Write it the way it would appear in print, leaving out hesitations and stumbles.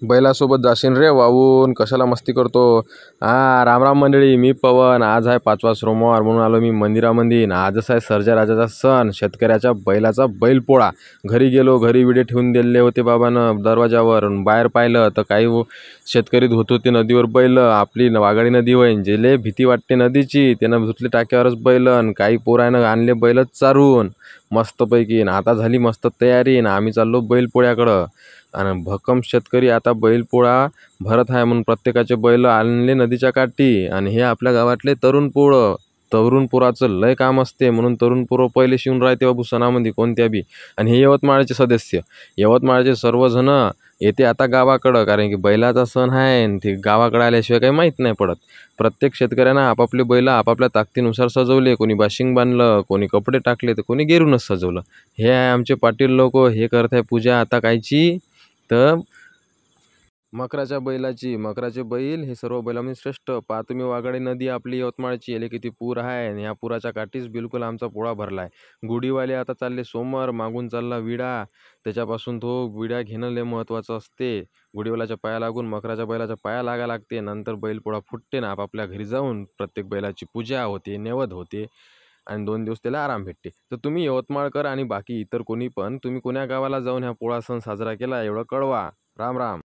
बैलासोबत जाशील रे वाहून, कशाला मस्ती करतो? राम राम मंडळी, मी पवन. आज आहे 5वा सोमवार म्हणून आलो मी मंदिरामध्ये. आजच आहे सर्जा राजाचा सण, शेतकऱ्याच्या बैलाचा बैलपोळा. घरी गेलो, घरी विडे ठेवून दिले होते बाबानं दरवाजावर. बाहेर पाहिलं तर काही शेतकरी धुत होते नदीवर बैल. आपली वाघाडी नदी होईन, जेले भीती वाटते नदीची, त्यानं धुतले टाक्यावरच बैलन. काही पोरानं आणले बैलच चारून मस्तपैकी. आता झाली मस्त तयारी ना आम्ही चाललो बैलपोळ्याकडं. आणि भक्कम शेतकरी आता बैलपोळा भरत आहे म्हणून प्रत्येकाचे बैल आणले नदीच्या काठी. आणि हे आपल्या गावातले तरुण पोराचं लय काम असते म्हणून तरुण पोरं पहिले शिवून राहते बाबू सणामध्ये कोणत्या बी. आणि हे यवतमाळचे सदस्य, यवतमाळचे सर्वजण येते आता गावाकडं, कारण की बैलाचा सण आहे आणि ते गावाकडं आल्याशिवाय काही माहीत नाही पडत. प्रत्येक शेतकऱ्यानं आपापले बैल आपापल्या ताकदीनुसार सजवले. कोणी बाशिंग बांधलं, कोणी कपडे टाकले, तर कोणी गेरूनच सजवलं. हे आहे आमचे पाटील लोक. हे करत आहे पूजा आता कायची, तर मकराच्या बैलाची. मकराचे बैल हे सर्व बैलांमध्ये श्रेष्ठ. पहा तुम्ही वाघाडी नदी आपली यवतमाळची, याले किती पूर आहे आणि ह्या पुराच्या काठीच बिलकुल आमचा पोळा भरला आहे. गुढीवाले आता चालले सोमवार, मागून चालला विडा. त्याच्यापासून तो विडा घेणं लय महत्त्वाचं असते. गुढीवाल्याच्या पाया लागून मकराच्या बैलाच्या पाया लागा लागते. नंतर बैलपोळा फुटते ना आपापल्या घरी जाऊन प्रत्येक बैलाची पूजा होते, नैवेद्य होते आणि 2 दिवस त्याला आराम भेटते. तर तुम्ही यवतमाळकर आणि बाकी इतर कोणी पण तुम्ही कोण्या गावाला जाऊन ह्या पोळा सण साजरा केला एवढं कळवा. राम राम.